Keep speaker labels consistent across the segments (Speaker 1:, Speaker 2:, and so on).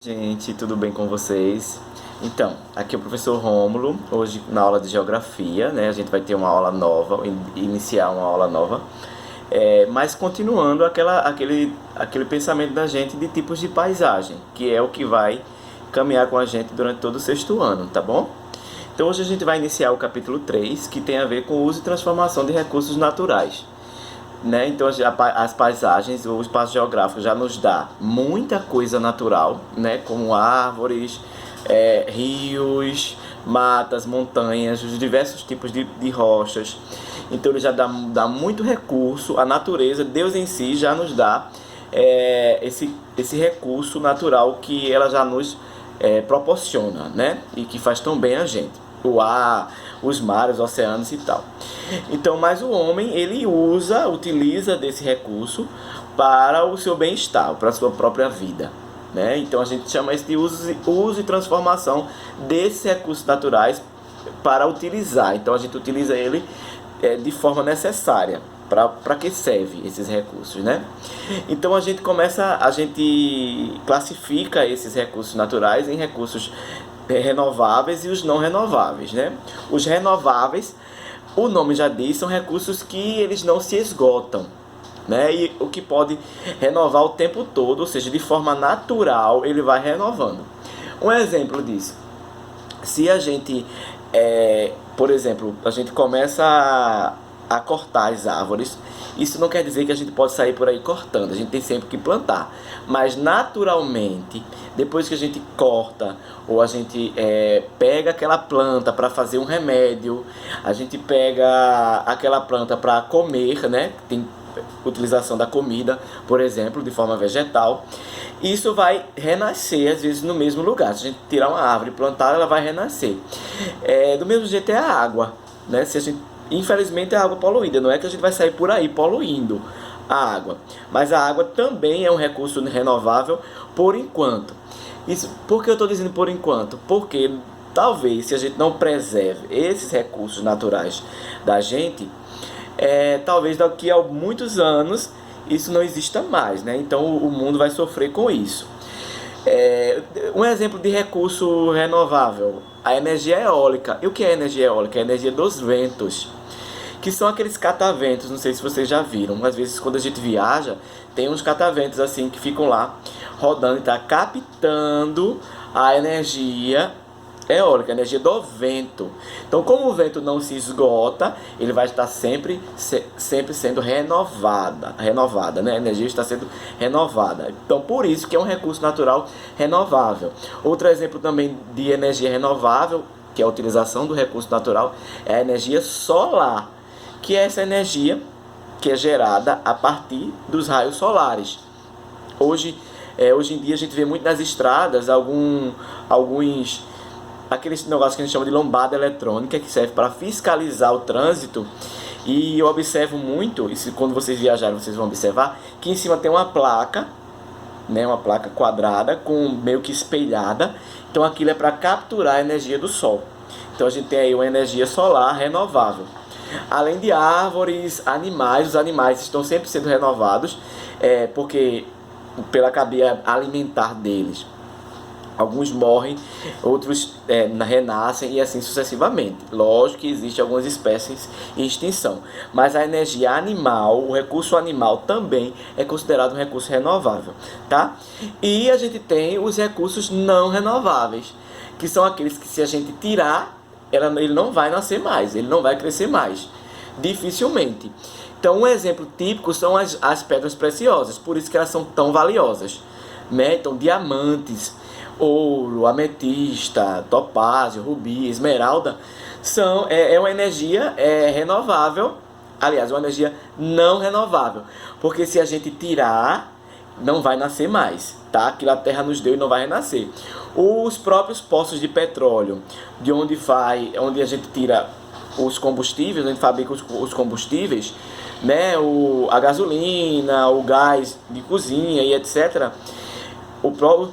Speaker 1: Gente, tudo bem com vocês? Então, aqui é o professor Rômulo, hoje na aula de Geografia, né? A gente vai ter uma aula nova, iniciar uma aula nova, mas continuando aquele pensamento da gente de tipos de paisagem, que é o que vai caminhar com a gente durante todo o sexto ano, tá bom? Então hoje a gente vai iniciar o capítulo 3, que tem a ver com o uso e transformação de recursos naturais. Né? Então as paisagens, o espaço geográfico já nos dá muita coisa natural, né? Como árvores, rios, matas, montanhas, os diversos tipos de rochas. Então ele já dá muito recurso, a natureza, Deus em si já nos dá esse recurso natural que ela já nos proporciona, né? E que faz tão bem a gente. O ar, os mares, os oceanos e tal. Então, mas o homem, ele utiliza desse recurso para o seu bem-estar, para a sua própria vida, né? Então a gente chama isso de uso e transformação desses recursos naturais para utilizar. Então a gente utiliza ele de forma necessária. Para que serve esses recursos, né? Então a gente classifica esses recursos naturais em recursos renováveis e os não renováveis, né? Os renováveis, o nome já diz, são recursos que eles não se esgotam, né? E o que pode renovar o tempo todo, ou seja, de forma natural, ele vai renovando. Um exemplo disso, se a gente, por exemplo, a gente começa a cortar as árvores, isso não quer dizer que a gente pode sair por aí cortando, a gente tem sempre que plantar, mas naturalmente, depois que a gente corta, ou a gente pega aquela planta para fazer um remédio, a gente pega aquela planta para comer, né? Tem utilização da comida, por exemplo, de forma vegetal, isso vai renascer às vezes no mesmo lugar. Se a gente tirar uma árvore e plantar, ela vai renascer. Do mesmo jeito é a água, né? Se a gente, infelizmente é água poluída, não é que a gente vai sair por aí poluindo a água, mas a água também é um recurso renovável por enquanto. Isso, por que eu estou dizendo por enquanto? Porque talvez se a gente não preserve esses recursos naturais da gente, talvez daqui a muitos anos isso não exista mais, né? Então o mundo vai sofrer com isso. Um exemplo de recurso renovável, a energia eólica. E o que é energia eólica? É a energia dos ventos, que são aqueles cataventos, não sei se vocês já viram, às vezes quando a gente viaja, tem uns cataventos assim que ficam lá rodando e está captando a energia eólica, a energia do vento. Então, como o vento não se esgota, ele vai estar sempre sendo renovada, né? A energia está sendo renovada. Então, por isso que é um recurso natural renovável. Outro exemplo também de energia renovável, que é a utilização do recurso natural, é a energia solar, que é essa energia que é gerada a partir dos raios solares. Hoje em dia a gente vê muito nas estradas aqueles negócios que a gente chama de lombada eletrônica, que serve para fiscalizar o trânsito. E eu observo muito, e quando vocês viajarem vocês vão observar, que em cima tem uma placa, né, uma placa quadrada, com meio que espelhada. Então aquilo é para capturar a energia do sol. Então a gente tem aí uma energia solar renovável. Além de árvores, animais, os animais estão sempre sendo renovados, porque pela cadeia alimentar deles, alguns morrem, outros renascem e assim sucessivamente. Lógico que existem algumas espécies em extinção, mas a energia animal, o recurso animal também é considerado um recurso renovável, tá? E a gente tem os recursos não renováveis, que são aqueles que se a gente tirar, ele não vai nascer mais, ele não vai crescer mais, dificilmente. Então um exemplo típico são as pedras preciosas, por isso que elas são tão valiosas, né? Então diamantes, ouro, ametista, topázio, rubi, esmeralda é uma energia renovável, aliás, uma energia não renovável, porque se a gente tirar, não vai nascer mais, tá? Aquilo a terra nos deu e não vai renascer. Os próprios poços de petróleo, onde a gente tira os combustíveis, a gente fabrica os combustíveis, né? A gasolina, o gás de cozinha e etc.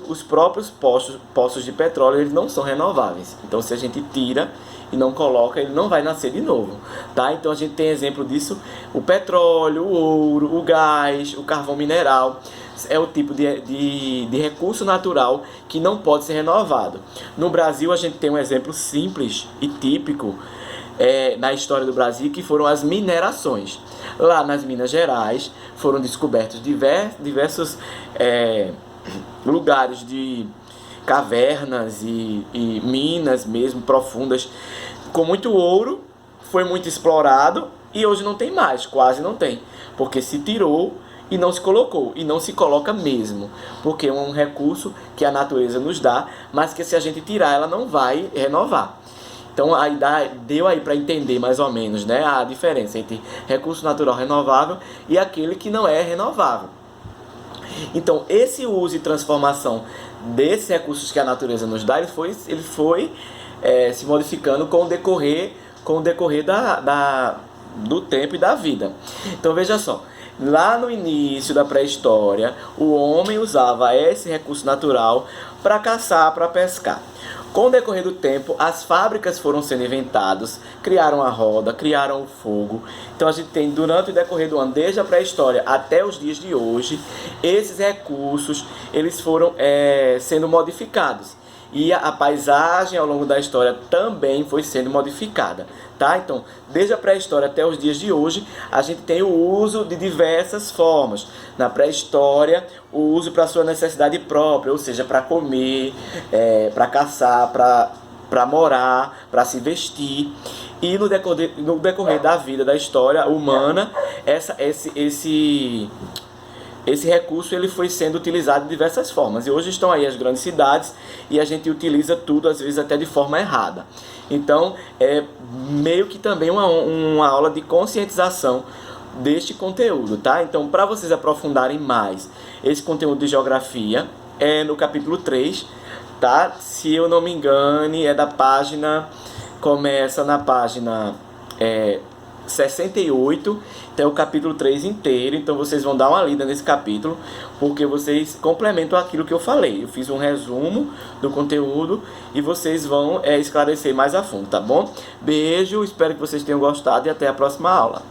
Speaker 1: Os próprios poços de petróleo, eles não são renováveis. Então se a gente tira e não coloca, ele não vai nascer de novo, tá? Então a gente tem exemplo disso, o petróleo, o ouro, o gás, o carvão mineral, é o tipo de recurso natural que não pode ser renovado. No Brasil, a gente tem um exemplo simples e típico na história do Brasil, que foram as minerações. Lá nas Minas Gerais foram descobertos diversos lugares de cavernas e minas mesmo profundas com muito ouro. Foi muito explorado e hoje não tem mais, quase não tem, porque se tirou e não se colocou, e não se coloca mesmo, porque é um recurso que a natureza nos dá, mas que se a gente tirar ela não vai renovar. Então aí deu aí para entender mais ou menos, né, a diferença entre recurso natural renovável e aquele que não é renovável. Então esse uso e transformação desses recursos que a natureza nos dá, ele foi se modificando com o decorrer do tempo e da vida. Então veja só, lá no início da pré-história, o homem usava esse recurso natural para caçar, para pescar. Com o decorrer do tempo, as fábricas foram sendo inventadas, criaram a roda, criaram o fogo. Então a gente tem, durante o decorrer do ano, desde a pré-história até os dias de hoje, esses recursos eles foram sendo modificados. E a paisagem ao longo da história também foi sendo modificada, tá? Então, desde a pré-história até os dias de hoje, a gente tem o uso de diversas formas. Na pré-história, o uso para sua necessidade própria, ou seja, para comer, para caçar, para morar, para se vestir. E no decorrer da vida, da história humana, esse recurso ele foi sendo utilizado de diversas formas. E hoje estão aí as grandes cidades e a gente utiliza tudo, às vezes até de forma errada. Então, é meio que também uma aula de conscientização deste conteúdo, tá? Então, para vocês aprofundarem mais esse conteúdo de geografia, no capítulo 3, tá? Se eu não me engane, começa na página 68, tem o capítulo 3 inteiro, então vocês vão dar uma lida nesse capítulo, porque vocês complementam aquilo que eu falei. Eu fiz um resumo do conteúdo e vocês vão esclarecer mais a fundo, tá bom? Beijo, espero que vocês tenham gostado e até a próxima aula.